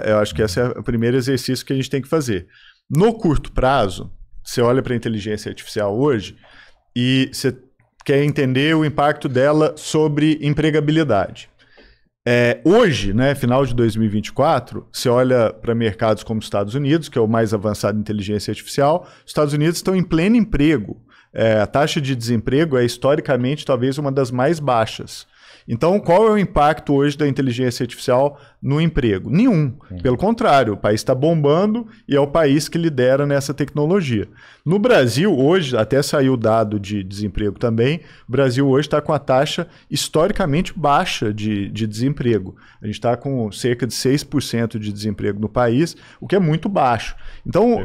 Eu acho que esse é o primeiro exercício que a gente tem que fazer. No curto prazo, você olha para a inteligência artificial hoje e você quer entender o impacto dela sobre empregabilidade. Hoje, né, final de 2024, você olha para mercados como os Estados Unidos, que é o mais avançado em inteligência artificial, os Estados Unidos estão em pleno emprego. A taxa de desemprego é historicamente talvez uma das mais baixas. Então, qual é o impacto hoje da inteligência artificial no emprego? Nenhum. Pelo contrário, o país está bombando e é o país que lidera nessa tecnologia. No Brasil, hoje, até saiu o dado de desemprego também, o Brasil hoje está com a taxa historicamente baixa de desemprego. A gente está com cerca de 6% de desemprego no país, o que é muito baixo. Então,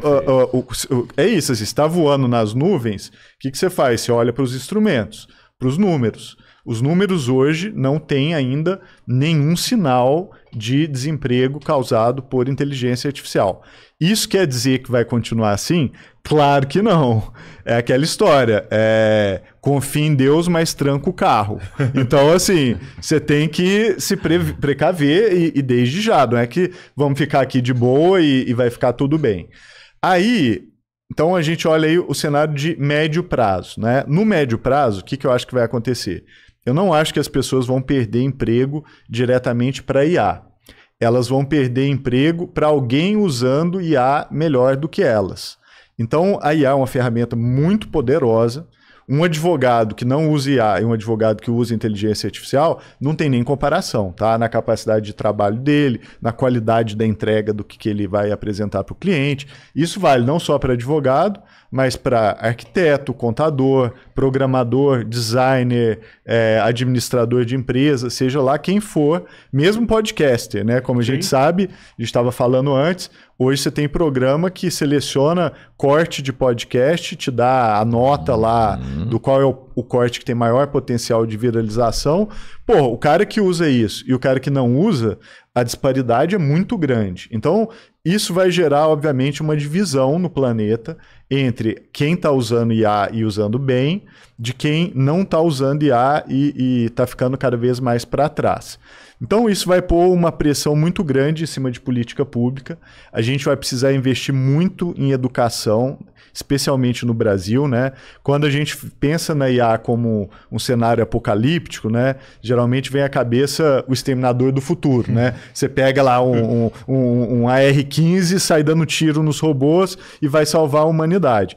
é isso, você está voando nas nuvens, o que você faz? Você olha para os instrumentos, para os números. Os números hoje não têm ainda nenhum sinal de desemprego causado por inteligência artificial. Isso quer dizer que vai continuar assim? Claro que não. É aquela história. Confia em Deus, mas tranca o carro. Então, assim, você tem que se precaver e desde já. Não é que vamos ficar aqui de boa e vai ficar tudo bem. Aí, então a gente olha aí o cenário de médio prazo, né? No médio prazo, o que eu acho que vai acontecer? Eu não acho que as pessoas vão perder emprego diretamente para IA. Elas vão perder emprego para alguém usando IA melhor do que elas. Então, a IA é uma ferramenta muito poderosa. Um advogado que não usa IA e um advogado que usa inteligência artificial não tem nem comparação, tá? Na capacidade de trabalho dele, na qualidade da entrega do que ele vai apresentar para o cliente. Isso vale não só para advogado, mas para arquiteto, contador, programador, designer, administrador de empresa, seja lá quem for, mesmo podcaster, né? Como a gente sabe, a gente estava falando antes, hoje você tem programa que seleciona corte de podcast, te dá a nota lá do qual é o corte que tem maior potencial de viralização. Pô, o cara que usa isso e o cara que não usa, a disparidade é muito grande. Então, isso vai gerar, obviamente, uma divisão no planeta entre quem está usando IA e usando bem, de quem não está usando IA e está ficando cada vez mais para trás. Então, isso vai pôr uma pressão muito grande em cima de política pública. A gente vai precisar investir muito em educação, especialmente no Brasil, né? Quando a gente pensa na IA como um cenário apocalíptico, né? Geralmente vem à cabeça o Exterminador do Futuro, né? Você pega lá um AR-15, sai dando tiro nos robôs e vai salvar a humanidade.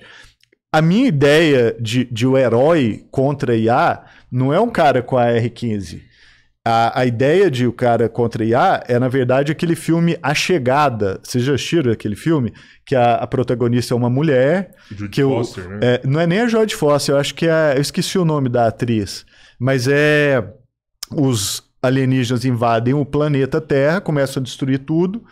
A minha ideia de um herói contra a IA não é um cara com a AR-15. A ideia de o cara contra IA é, na verdade, aquele filme A Chegada. Vocês já assistiram aquele filme? Que a protagonista é uma mulher. Jodie Foster, né? Não é nem a Jodie Foster, eu acho que eu esqueci o nome da atriz. Mas os alienígenas invadem o planeta Terra, começam a destruir tudo.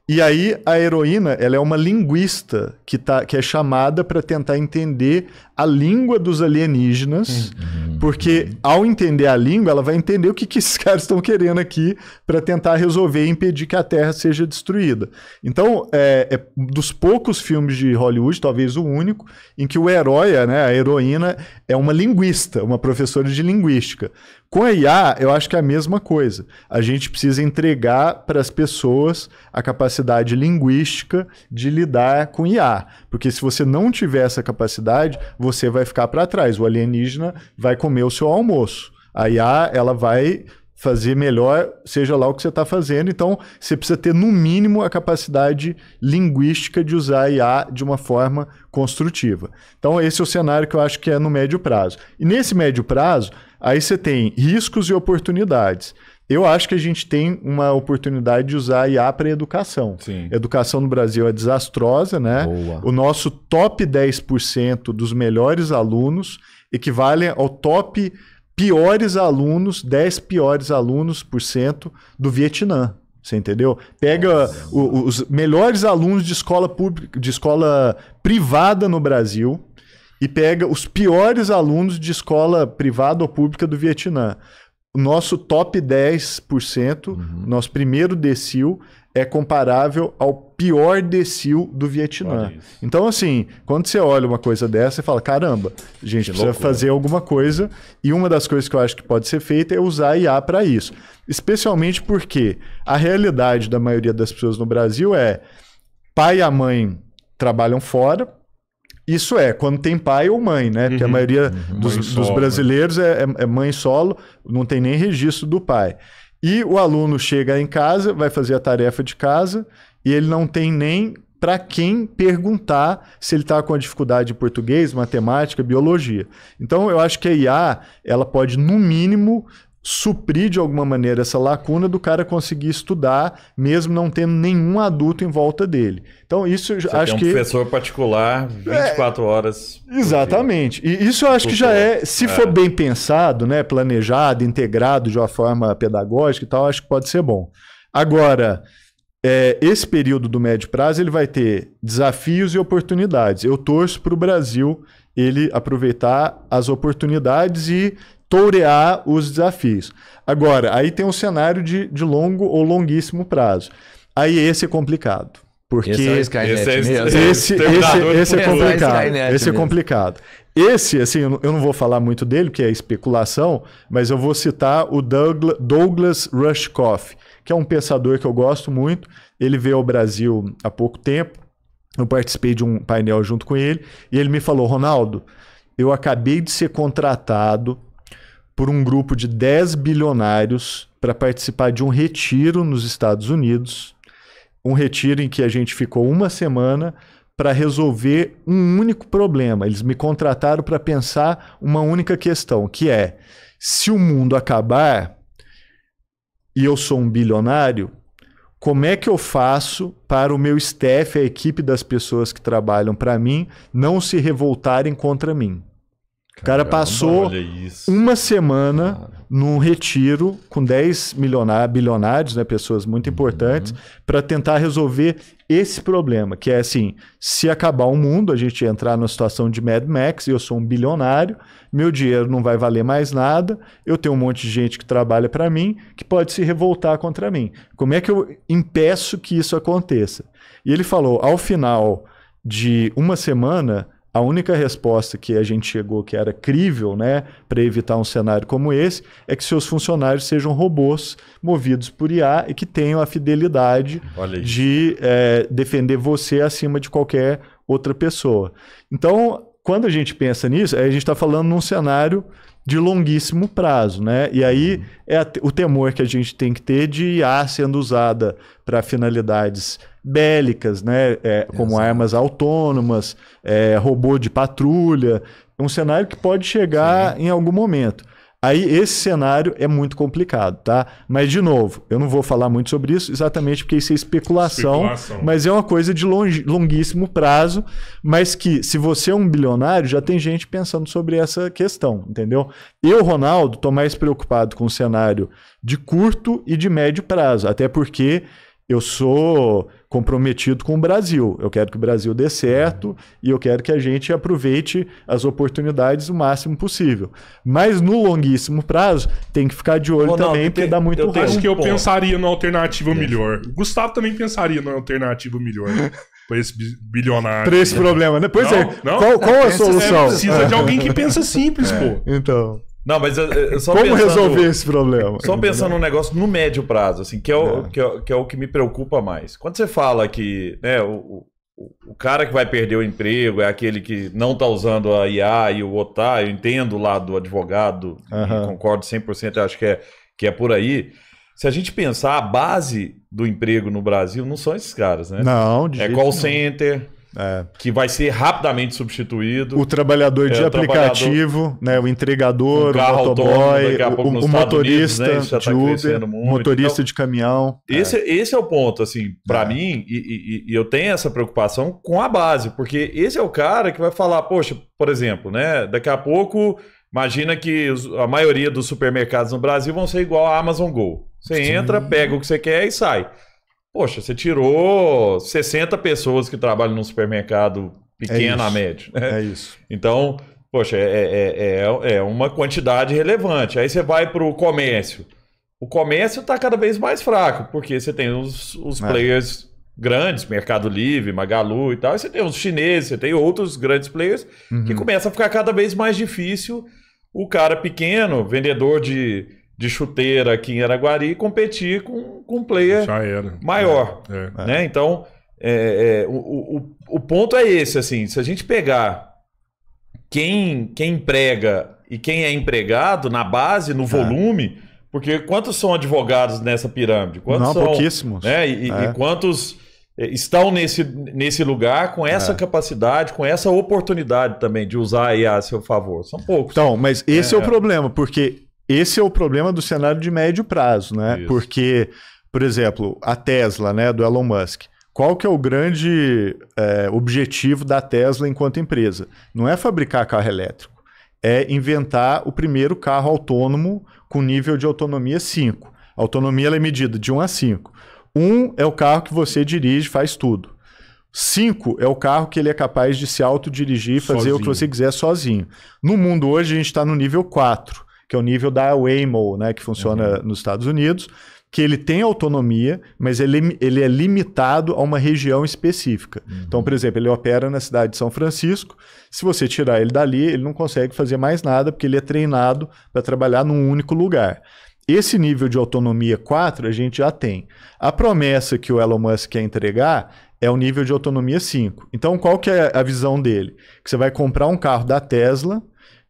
E aí a heroína, ela é uma linguista que é chamada para tentar entender a língua dos alienígenas, porque ao entender a língua, ela vai entender o que esses caras estão querendo aqui para tentar resolver e impedir que a Terra seja destruída. Então, é dos poucos filmes de Hollywood, talvez o único, em que o herói, né, a heroína, é uma linguista, uma professora de linguística. Com a IA, eu acho que é a mesma coisa. A gente precisa entregar para as pessoas a capacidade linguística de lidar com IA. Porque se você não tiver essa capacidade, você vai ficar para trás. O alienígena vai comer o seu almoço. A IA, ela vai fazer melhor, seja lá o que você está fazendo. Então, você precisa ter, no mínimo, a capacidade linguística de usar a IA de uma forma construtiva. Então, esse é o cenário que eu acho que é no médio prazo. E nesse médio prazo, aí você tem riscos e oportunidades. Eu acho que a gente tem uma oportunidade de usar a IA para educação. Sim. A educação no Brasil é desastrosa, né? Boa. O nosso top 10% dos melhores alunos equivalem ao top piores alunos, 10 piores alunos por cento do Vietnã. Você entendeu? Pega os melhores alunos de escola pública, de escola privada no Brasil e pega os piores alunos de escola privada ou pública do Vietnã. O nosso top 10%, nosso primeiro decil, é comparável ao pior decil do Vietnã. Então, assim, quando você olha uma coisa dessa, você fala, caramba, a gente precisa fazer alguma coisa, e uma das coisas que eu acho que pode ser feita é usar IA para isso. Especialmente porque a realidade da maioria das pessoas no Brasil é pai e a mãe trabalham fora. Isso é, quando tem pai ou mãe, né? Porque a maioria dos brasileiros é mãe solo, não tem nem registro do pai. E o aluno chega em casa, vai fazer a tarefa de casa, e ele não tem nem para quem perguntar se ele está com a dificuldade em português, matemática, biologia. Então, eu acho que a IA, ela pode, no mínimo, suprir de alguma maneira essa lacuna do cara conseguir estudar, mesmo não tendo nenhum adulto em volta dele. Então, isso eu acho que... um professor particular, 24 horas. Exatamente. E isso eu acho que já se for bem pensado, né, planejado, integrado de uma forma pedagógica e tal, acho que pode ser bom. Agora, esse período do médio prazo, ele vai ter desafios e oportunidades. Eu torço para o Brasil ele aproveitar as oportunidades e tourear os desafios. Agora, aí tem um cenário de longo ou longuíssimo prazo. Aí esse é complicado. Porque esse é o Skynet mesmo. Esse é complicado. Esse é complicado. Esse, assim, eu não vou falar muito dele, porque é especulação, mas eu vou citar o Douglas Rushkoff, que é um pensador que eu gosto muito. Ele veio ao Brasil há pouco tempo. Eu participei de um painel junto com ele. E ele me falou, Ronaldo, eu acabei de ser contratado por um grupo de 10 bilionários para participar de um retiro nos Estados Unidos. Um retiro em que a gente ficou uma semana para resolver um único problema. Eles me contrataram para pensar uma única questão, que é, se o mundo acabar e eu sou um bilionário, como é que eu faço para o meu staff, a equipe das pessoas que trabalham para mim, não se revoltarem contra mim? O cara passou uma semana num retiro com 10 bilionários, né, pessoas muito importantes, para tentar resolver esse problema, que é assim, se acabar o mundo, a gente entrar numa situação de Mad Max, eu sou um bilionário, meu dinheiro não vai valer mais nada, eu tenho um monte de gente que trabalha para mim, que pode se revoltar contra mim. Como é que eu impeço que isso aconteça? E ele falou, ao final de uma semana, a única resposta que a gente chegou que era crível, né, para evitar um cenário como esse, é que seus funcionários sejam robôs movidos por IA e que tenham a fidelidade de defender você acima de qualquer outra pessoa. Então, quando a gente pensa nisso, a gente está falando num cenário de longuíssimo prazo, né? E aí é o temor que a gente tem que ter de IA sendo usada para finalidades bélicas, né? Como armas autônomas, robô de patrulha, um cenário que pode chegar em algum momento. Aí esse cenário é muito complicado, tá? Mas, de novo, eu não vou falar muito sobre isso exatamente porque isso é especulação. Mas é uma coisa de longuíssimo prazo, mas que, se você é um bilionário, já tem gente pensando sobre essa questão, entendeu? Eu, Ronaldo, estou mais preocupado com o cenário de curto e de médio prazo, até porque eu sou comprometido com o Brasil. Eu quero que o Brasil dê certo e eu quero que a gente aproveite as oportunidades o máximo possível. Mas no longuíssimo prazo, tem que ficar de olho também, porque dá muito ruim. Acho que eu pensaria numa alternativa melhor. O Gustavo também pensaria numa alternativa melhor para esse bilionário. Para esse problema, né? Pois qual a solução? Precisa de alguém que pensa simples, pô. Então... Não, mas eu só como resolver esse problema? Só pensando num negócio no médio prazo, assim, que é o que me preocupa mais. Quando você fala que, né, o cara que vai perder o emprego é aquele que não está usando a IA e o outro tá, eu entendo o lado do advogado, concordo 100%, eu acho que é por aí. Se a gente pensar, a base do emprego no Brasil não são esses caras, né? Não, de call center... que vai ser rapidamente substituído. O trabalhador de aplicativo, né, o entregador, o motoboy, o motorista Unidos, né, de Uber, motorista de caminhão. Esse é o ponto, assim, para mim, e eu tenho essa preocupação com a base, porque esse é o cara que vai falar, poxa, por exemplo, né, daqui a pouco, imagina que a maioria dos supermercados no Brasil vão ser igual a Amazon Go. Você entra, pega o que você quer e sai. Poxa, você tirou 60 pessoas que trabalham num supermercado pequeno a médio. Né? É isso. Então, poxa, é uma quantidade relevante. Aí você vai para o comércio. o comércio está cada vez mais fraco, porque você tem os players grandes, Mercado Livre, Magalu e tal, e você tem os chineses, você tem outros grandes players que começa a ficar cada vez mais difícil o cara pequeno, vendedor de chuteira aqui em Araguari, competir com um player maior. Né? Então, o ponto é esse, assim, se a gente pegar quem emprega e quem é empregado na base, no volume, porque quantos são advogados nessa pirâmide? Quantos são, pouquíssimos. Né? E quantos estão nesse lugar com essa capacidade, com essa oportunidade também de usar a IA a seu favor? São poucos. Então, mas esse é o problema, porque esse é o problema do cenário de médio prazo, né? Isso. Porque, por exemplo, a Tesla, né, do Elon Musk, qual que é o grande objetivo da Tesla enquanto empresa? Não é fabricar carro elétrico, é inventar o primeiro carro autônomo com nível de autonomia 5. A autonomia ela é medida de 1 a 5. 1 é o carro que você dirige, faz tudo. 5 é o carro que ele é capaz de se autodirigir e fazer o que você quiser sozinho. No mundo hoje a gente está no nível 4, que é o nível da Waymo, né, que funciona nos Estados Unidos, que ele tem autonomia, mas ele é limitado a uma região específica. Então, por exemplo, ele opera na cidade de São Francisco. Se você tirar ele dali, ele não consegue fazer mais nada, porque ele é treinado para trabalhar num único lugar. Esse nível de autonomia 4 a gente já tem. A promessa que o Elon Musk quer entregar é o nível de autonomia 5. Então, qual que é a visão dele? Que você vai comprar um carro da Tesla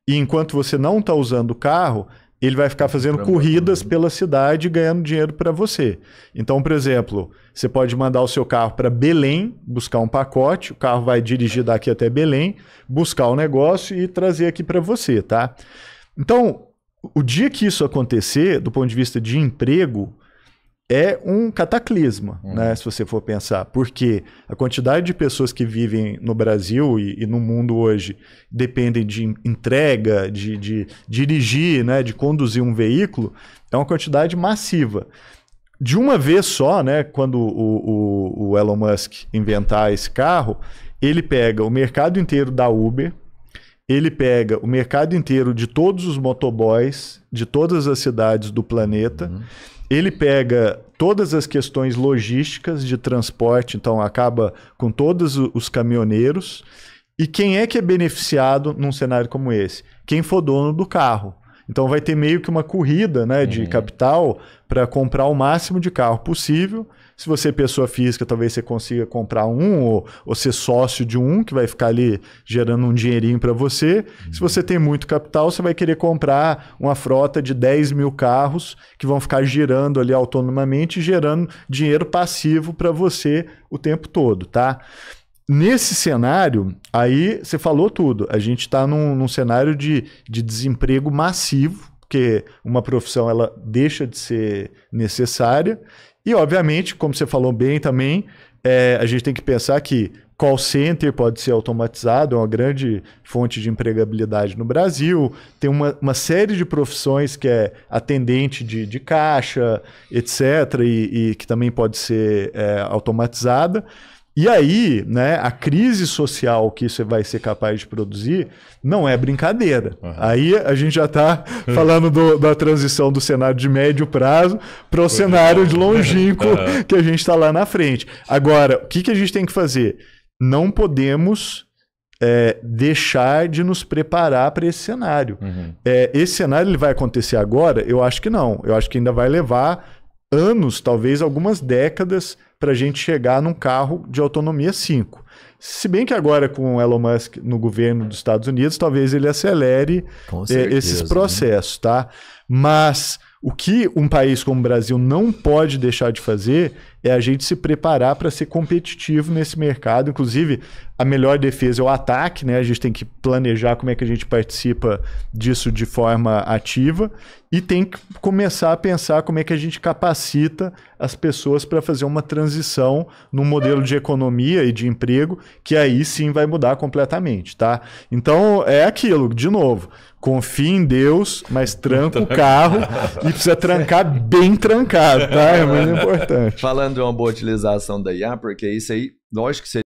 e enquanto você não está usando o carro, ele vai ficar fazendo corridas pela cidade e ganhando dinheiro para você. Então, por exemplo, você pode mandar o seu carro para Belém, buscar um pacote, o carro vai dirigir daqui até Belém, buscar o negócio e trazer aqui para você, tá? Então, o dia que isso acontecer, do ponto de vista de emprego, é um cataclisma, né, se você for pensar, porque a quantidade de pessoas que vivem no Brasil e no mundo hoje dependem de entrega, de dirigir, né, de conduzir um veículo, é uma quantidade massiva. De uma vez só, né, quando o Elon Musk inventar esse carro, ele pega o mercado inteiro da Uber, ele pega o mercado inteiro de todos os motoboys, de todas as cidades do planeta, ele pega todas as questões logísticas de transporte, então acaba com todos os caminhoneiros. E quem é que é beneficiado num cenário como esse? Quem for dono do carro. Então vai ter meio que uma corrida, né, de capital para comprar o máximo de carro possível. Se você é pessoa física, talvez você consiga comprar um ou ser sócio de um, que vai ficar ali gerando um dinheirinho para você. Se você tem muito capital, você vai querer comprar uma frota de 10 mil carros que vão ficar girando ali autonomamente, gerando dinheiro passivo para você o tempo todo, tá? Nesse cenário, aí você falou tudo. A gente está num cenário de desemprego massivo, porque uma profissão ela deixa de ser necessária. E, obviamente, como você falou bem também, a gente tem que pensar que call center pode ser automatizado, é uma grande fonte de empregabilidade no Brasil. Tem uma série de profissões que é atendente de caixa, etc., e que também pode ser automatizada. E aí, né, a crise social que isso vai ser capaz de produzir não é brincadeira. Aí a gente já está falando da transição do cenário de médio prazo para o cenário de longínquo que a gente está lá na frente. Agora, o que a gente tem que fazer? Não podemos deixar de nos preparar para esse cenário. Esse cenário ele vai acontecer agora? Eu acho que não. Eu acho que ainda vai levar anos, talvez algumas décadas, para a gente chegar num carro de autonomia 5. Se bem que agora com o Elon Musk no governo dos Estados Unidos, talvez ele acelere esses processos, tá? Mas o que um país como o Brasil não pode deixar de fazer é a gente se preparar para ser competitivo nesse mercado. Inclusive, a melhor defesa é o ataque, né? A gente tem que planejar como é que a gente participa disso de forma ativa e tem que começar a pensar como é que a gente capacita as pessoas para fazer uma transição num modelo de economia e de emprego que aí sim vai mudar completamente, tá? Então, é aquilo, de novo, confie em Deus, mas tranca o carro e precisa trancar bem trancado, tá? É muito importante. Falando de uma boa utilização da IA, porque isso aí, lógico que você